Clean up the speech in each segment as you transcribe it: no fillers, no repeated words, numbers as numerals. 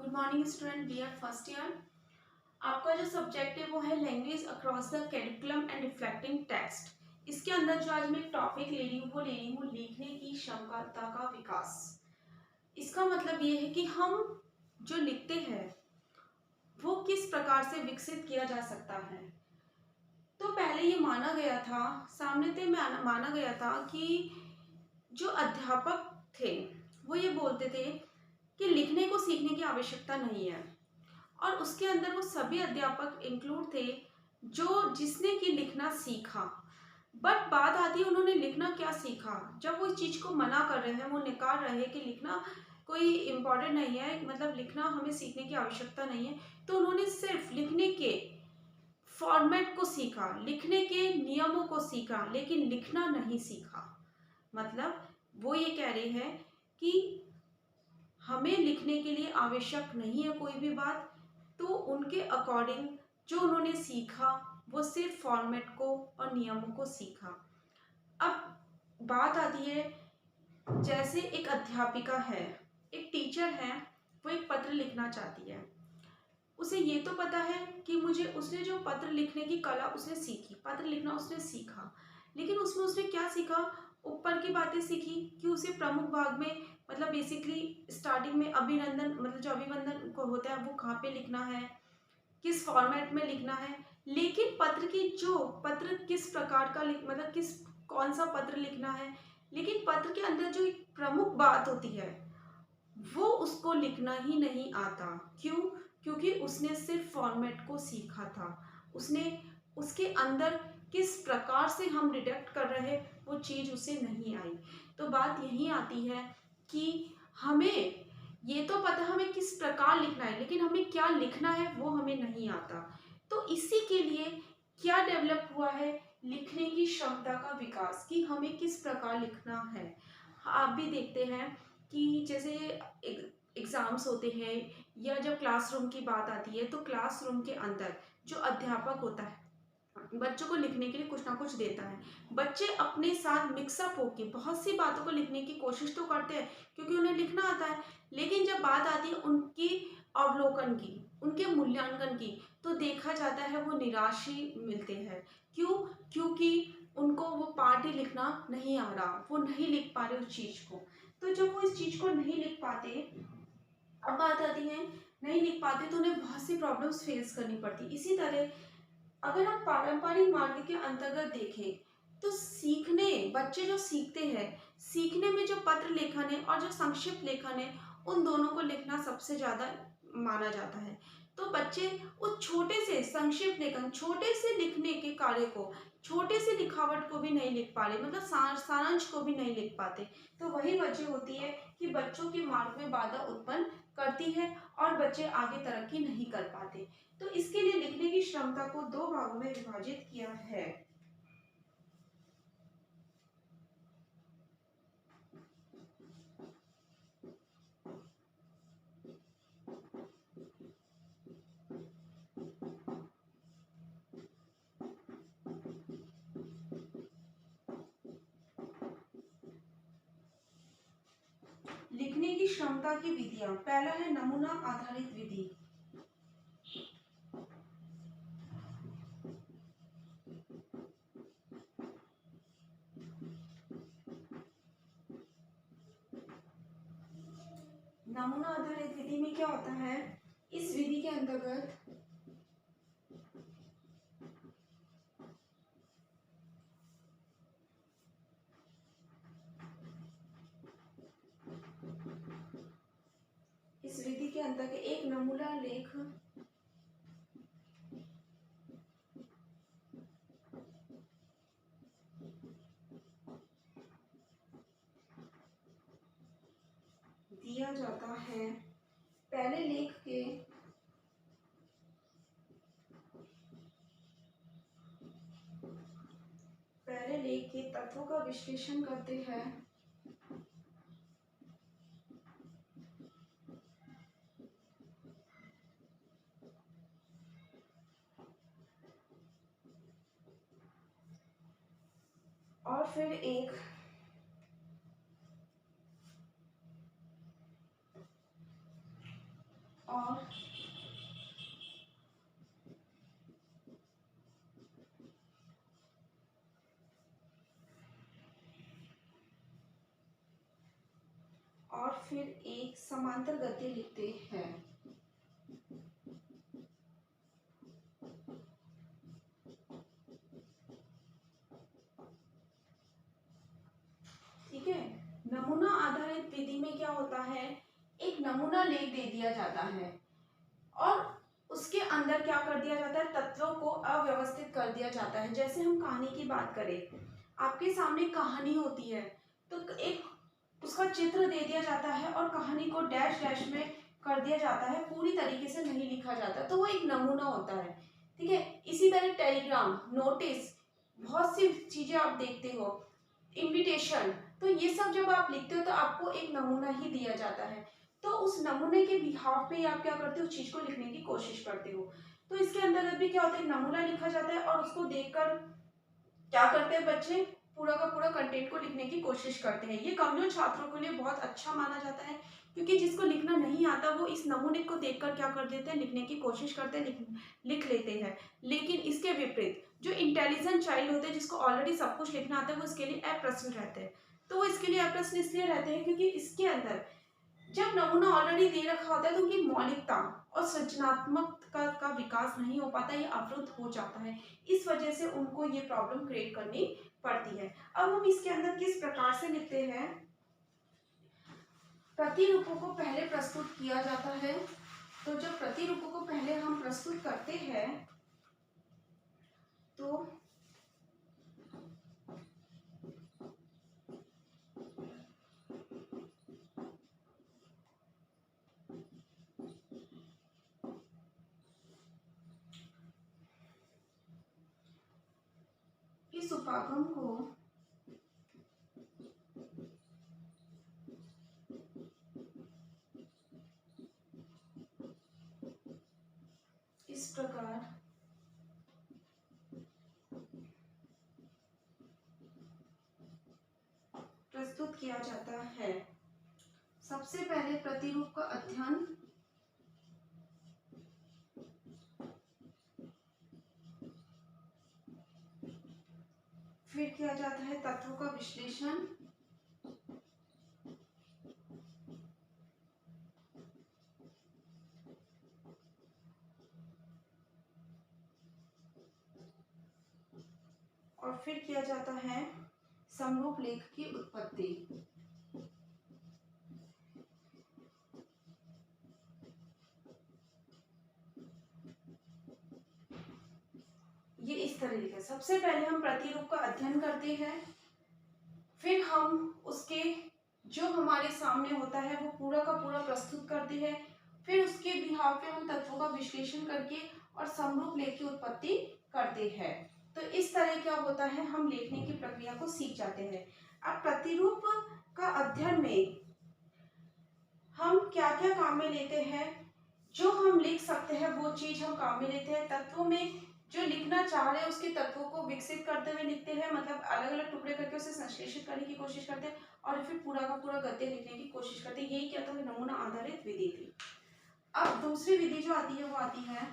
Good morning student, we are first year. आपका जो subject है वो है language across the curriculum and reflecting text. इसके अंदर जो आज मैं एक टॉपिक ले रही हूँ वो ले रही हूँ लिखने की क्षमता का विकास। इसका मतलब ये है कि हम जो लिखते हैं वो किस प्रकार से विकसित किया जा सकता है। तो पहले ये माना गया था, माना गया था कि जो अध्यापक थे वो ये बोलते थे कि लिखने को सीखने की आवश्यकता नहीं है, और उसके अंदर वो सभी अध्यापक इंक्लूड थे जो जिसने कि लिखना सीखा। बट बात आती है उन्होंने लिखना क्या सीखा। जब वो इस चीज़ को मना कर रहे हैं, वो नकार रहे हैं कि लिखना कोई इम्पोर्टेंट नहीं है, मतलब लिखना हमें सीखने की आवश्यकता नहीं है, तो उन्होंने सिर्फ लिखने के फॉर्मेट को सीखा, लिखने के नियमों को सीखा, लेकिन लिखना नहीं सीखा। मतलब वो ये कह रहे हैं कि हमें लिखने के लिए आवश्यक नहीं है कोई भी बात, तो उनके अकॉर्डिंग जो उन्होंने सीखा वो सिर्फ फॉर्मेट को और नियमों को सीखा। अब बात आती है, जैसे एक अध्यापिका है, एक टीचर है, वो एक पत्र लिखना चाहती है। उसे ये तो पता है कि उसने जो पत्र लिखने की कला उसने सीखी, पत्र लिखना उसने सीखा, लेकिन उसमें उसने क्या सीखा, ऊपर की बातें सीखी कि उसे प्रमुख भाग में, मतलब बेसिकली स्टार्टिंग में अभिनंदन, मतलब जो अभिनंदन को होता है वो कहाँ पे लिखना है, किस फॉर्मेट में लिखना है। लेकिन पत्र किस प्रकार का मतलब कौन सा पत्र लिखना है, लेकिन पत्र के अंदर जो एक प्रमुख बात होती है वो उसको लिखना ही नहीं आता। क्यों? क्योंकि उसने सिर्फ फॉर्मेट को सीखा था, उसने उसके अंदर किस प्रकार से हम डिटेक्ट कर रहे वो चीज़ उसे नहीं आई। तो बात यही आती है कि हमें ये तो पता हमें किस प्रकार लिखना है, लेकिन हमें क्या लिखना है वो हमें नहीं आता। तो इसी के लिए क्या डेवलप हुआ है, लिखने की क्षमता का विकास, कि हमें किस प्रकार लिखना है। आप भी देखते हैं कि जैसे एग्ज़ाम्स होते हैं या जब क्लासरूम की बात आती है, तो क्लासरूम के अंदर जो अध्यापक होता है बच्चों को लिखने के लिए कुछ ना कुछ देता है। बच्चे अपने साथ मिक्सअप होके बहुत सी बातों को लिखने की कोशिश तो करते हैं क्योंकि उन्हें लिखना आता है, लेकिन जब बात आती है उनकी अवलोकन की, उनके मूल्यांकन की, तो देखा जाता है वो निराश ही मिलते हैं। क्यों? क्योंकि उनको वो पार्ट ही लिखना नहीं आ रहा, वो नहीं लिख पा रहे उस चीज़ को। तो जब वो इस चीज़ को नहीं लिख पाते, अब बात आती है नहीं लिख पाते तो उन्हें बहुत सी प्रॉब्लम्स फेस करनी पड़ती। इसी तरह अगर हम पारंपरिक मार्ग के अंतर्गत देखें तो बच्चे जो सीखते हैं, सीखने में जो पत्र लेखन है और जो संक्षिप्त लेखन है, उन दोनों को लिखना सबसे ज़्यादा माना जाता है। तो बच्चे उस छोटे से संक्षिप्त लेखन, छोटे से लिखने के कार्य को, छोटे से लिखावट को भी नहीं लिख पा रहे, मतलब सारांश को भी नहीं लिख पाते। तो वही वजह होती है कि बच्चों के मार्ग में बाधा उत्पन्न करती है और बच्चे आगे तरक्की नहीं कर पाते। तो इसके लिए लिखने की क्षमता को दो भागों में विभाजित किया है। लिखने की क्षमता की विधियां, पहला है नमूना आधारित विधि। नमूना आधारित विधि में क्या होता है, इस विधि के अंतर्गत एक नमूना लेख दिया जाता है। पहले लेख के तत्वों का विश्लेषण करते हैं, और फिर एक और फिर एक समांतर गति लिखते हैं। ठीक है, नमूना आधारित विधि में क्या होता है, एक नमूना लेख दे दिया जाता है और उसके अंदर क्या कर दिया जाता है, तत्वों को अव्यवस्थित कर दिया जाता है। जैसे हम कहानी की बात करें, आपके सामने कहानी होती है तो एक उसका चित्र दे दिया जाता है और कहानी को डैश डैश में कर दिया जाता है, पूरी तरीके से नहीं लिखा जाता, तो वो एक नमूना होता है। ठीक है, इसी तरह टेलीग्राम, नोटिस, बहुत सी चीजें आप देखते हो, इनविटेशन, तो ये सब जब आप लिखते हो तो आपको एक नमूना ही दिया जाता है। तो उस नमूने के बिहाफ पे आप क्या करते हो, उस चीज को लिखने की कोशिश करते हो। तो इसके अंतर्गत भी क्या होता है, नमूना लिखा जाता है और उसको देखकर क्या करते हैं बच्चे, पूरा का पूरा कंटेंट को लिखने की कोशिश करते हैं। ये कमजोर छात्रों के लिए बहुत अच्छा माना जाता है, क्योंकि जिसको लिखना नहीं आता वो इस नमूने को देखकर क्या कर देते हैं, लिखने की कोशिश करते हैं, लिख लेते हैं। लेकिन इसके विपरीत जो इंटेलिजेंट चाइल्ड होते हैं, जिसको ऑलरेडी सब कुछ लिखना आता है, वो इसके लिए अप्रश्न रहते हैं। तो वो इसके लिए अप्रश्न इसलिए रहते हैं क्योंकि इसके अंदर जब नमूना ऑलरेडी दे रखा होता है तो उनकी मौलिकता और सृजनात्मकता का विकास नहीं हो पाता, ये अवरुद्ध हो जाता है। इस वजह से उनको ये प्रॉब्लम क्रिएट करनी पड़ती है। अब हम इसके अंदर किस प्रकार से लिखते हैं, प्रतिरूपों को पहले प्रस्तुत किया जाता है। तो जब प्रतिरूपों को पहले हम प्रस्तुत करते हैं तो इस उपागम को इस प्रकार प्रस्तुत किया जाता है। सबसे पहले प्रतिरूप का अध्ययन, फिर किया जाता है तत्वों का विश्लेषण, और फिर किया जाता है समरूप लेख की उत्पत्ति। ये इस तरीके से सबसे पहले हम प्रतिरूप का अध्ययन करते हैं, फिर हम उसके जो हमारे सामने होता है वो पूरा का पूरा प्रस्तुत करते हैं, फिर उसके बिहाव पे हम तत्वों का विश्लेषण करके और समरूप लेख की उत्पत्ति करते हैं। तो इस तरह क्या होता है, हम लिखने की प्रक्रिया को सीख जाते हैं। अब प्रतिरूप का अध्ययन में हम क्या क्या काम में लेते हैं, जो हम लिख सकते हैं वो चीज हम काम में लेते हैं। तत्वों में जो लिखना चाह रहे हैं उसके तत्वों को विकसित करते हुए लिखते हैं, मतलब अलग अलग टुकड़े करके उसे संश्लेषित करने की कोशिश करते हैं और फिर पूरा का पूरा गद्य लिखने की कोशिश करते हैं। यही क्या था, नमूना आधारित विधि थी। अब दूसरी विधि जो आती है वो आती है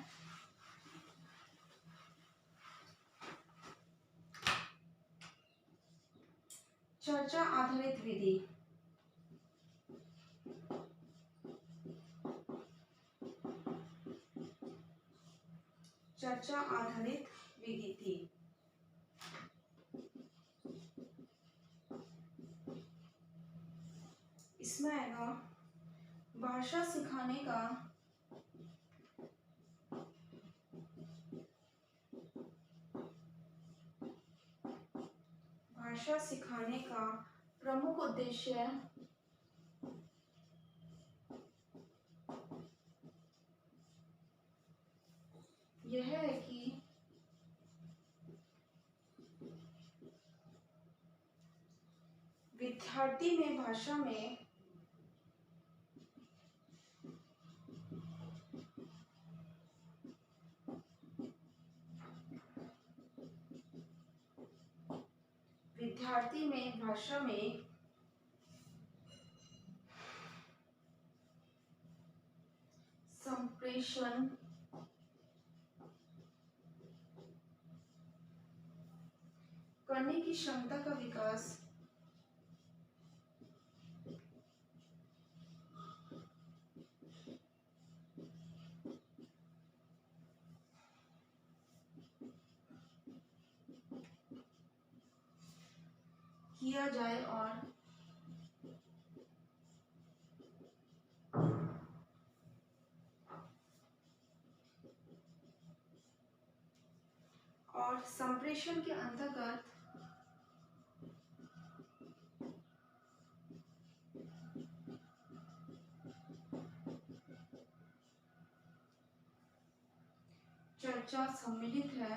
चर्चा आधारित विधि। चर्चा आधारित विधि थी। इसमें आएगा भाषा सिखाने का प्रमुख उद्देश्य यह है कि विद्यार्थी में भाषा में संप्रेषण करने की क्षमता का विकास किया जाए और संप्रेषण के अंतर्गत चर्चा सम्मिलित है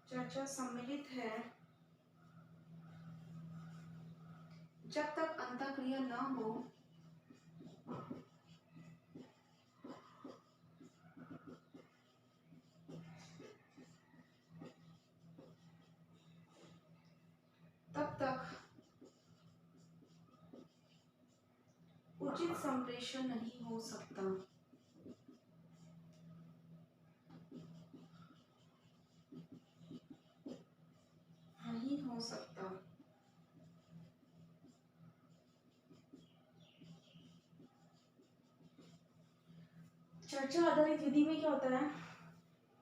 चर्चा सम्मिलित है जब तक अंतःक्रिया न हो तब तक उचित संप्रेषण नहीं हो सकता। नहीं हो सकता। चर्चा आधारित विधि में क्या होता है,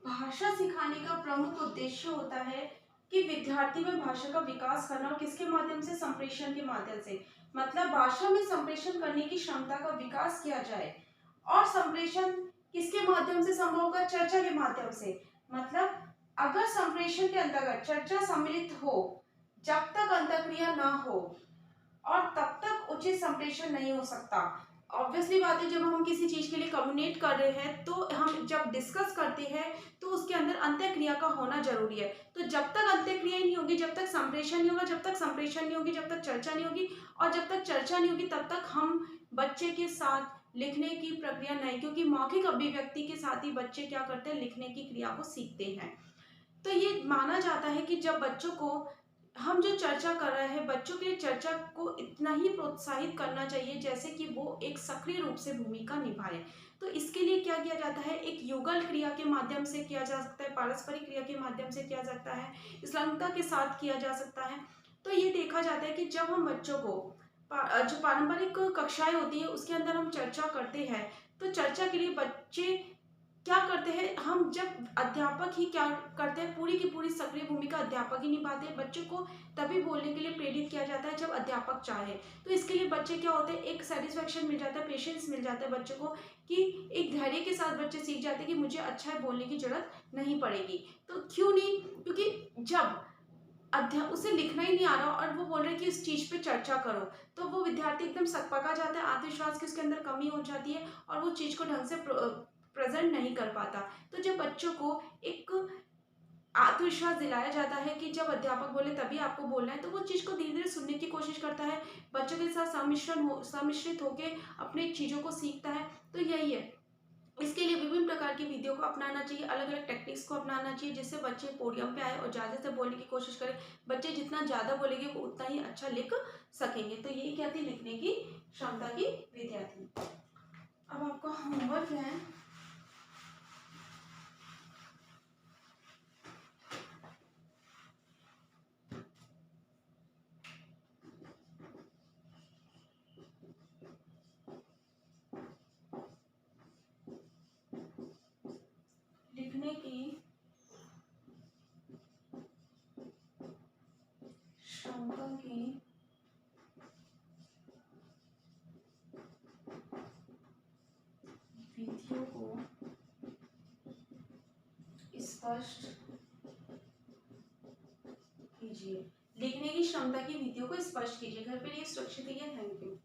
भाषा सिखाने का प्रमुख उद्देश्य होता है कि विद्यार्थी में भाषा का विकास करना, और किसके माध्यम से, संप्रेषण के माध्यम से। मतलब भाषा में संप्रेषण करने की क्षमता का विकास किया जाए, और संप्रेषण किसके माध्यम से संभव होगा, चर्चा के माध्यम से। मतलब अगर संप्रेषण के अंतर्गत चर्चा सम्मिलित हो, जब तक अंतःक्रिया ना हो, और तब तक उचित संप्रेषण नहीं हो सकता। ऑब्वियसली बात है, जब हम किसी चीज के लिए कम्युनिकेट कर रहे हैं तो हम जब डिस्कस करते हैं तो उसके अंदर अंत्यक्रिया का होना जरूरी है। तो जब तक अंत्यक्रिया नहीं होगी, जब तक संप्रेषण नहीं होगा, जब तक संप्रेषण नहीं होगी, जब तक चर्चा नहीं होगी, और जब तक चर्चा नहीं होगी तब तक हम बच्चे के साथ लिखने की प्रक्रिया नहीं, क्योंकि मौखिक अभिव्यक्ति के साथ ही बच्चे क्या करते हैं, लिखने की क्रिया को सीखते हैं। तो ये माना जाता है कि जब बच्चों को हम जो चर्चा कर रहे हैं, बच्चों के लिए चर्चा को इतना ही प्रोत्साहित करना चाहिए जैसे कि वो एक सक्रिय रूप से भूमिका निभाए। तो इसके लिए क्या किया जाता है, एक युगल क्रिया के माध्यम से किया जा सकता है, पारस्परिक क्रिया के माध्यम से किया जाता है, श्रमता के साथ किया जा सकता है। तो ये देखा जाता है कि जब हम बच्चों को जो पारंपरिक कक्षाएं होती है उसके अंदर हम चर्चा करते हैं, तो चर्चा के लिए बच्चे क्या करते हैं, हम जब अध्यापक ही क्या करते हैं, पूरी की पूरी सक्रिय भूमिका अध्यापक ही निभाते हैं। बच्चों को तभी बोलने के लिए प्रेरित किया जाता है जब अध्यापक चाहे। तो इसके लिए बच्चे क्या होते हैं, एक सेटिस्फेक्शन मिल जाता है, पेशेंस मिल जाता है बच्चों को, कि एक धैर्य के साथ बच्चे सीख जाते हैं कि मुझे अच्छा है, बोलने की जरूरत नहीं पड़ेगी। तो क्यों नहीं, क्योंकि जब उसे लिखना ही नहीं आ रहा और वो बोल रहे कि इस चीज पे चर्चा करो, तो वो विद्यार्थी एकदम सकपका जाता है, आत्मविश्वास की उसके अंदर कमी हो जाती है और वो चीज को ढंग से प्रेजेंट नहीं कर पाता। तो जब बच्चों को एक आत्मविश्वास दिलाया जाता है कि जब अध्यापक बोले तभी आपको बोलना है, तो वो चीज को धीरे धीरे सुनने की कोशिश करता है, बच्चों के साथ सम्मिश्रित होकर अपने चीजों को सीखता है। तो यही है, इसके लिए विभिन्न प्रकार की विधियों को अपनाना चाहिए, अलग अलग टेक्निक्स को अपनाना चाहिए, जिससे बच्चे पोडियम पे आए और ज़्यादा से बोलने की कोशिश करें। बच्चे जितना ज़्यादा बोलेंगे वो उतना ही अच्छा लिख सकेंगे। तो यही क्या थी, लिखने की क्षमता की विधियाँ थी। अब आपका होमवर्क है, लिखने की क्षमता की विधियों को स्पष्ट कीजिए। लिखने की क्षमता की विधियों को स्पष्ट कीजिए। घर पे रहिए, सुरक्षित रहिए। Thank you.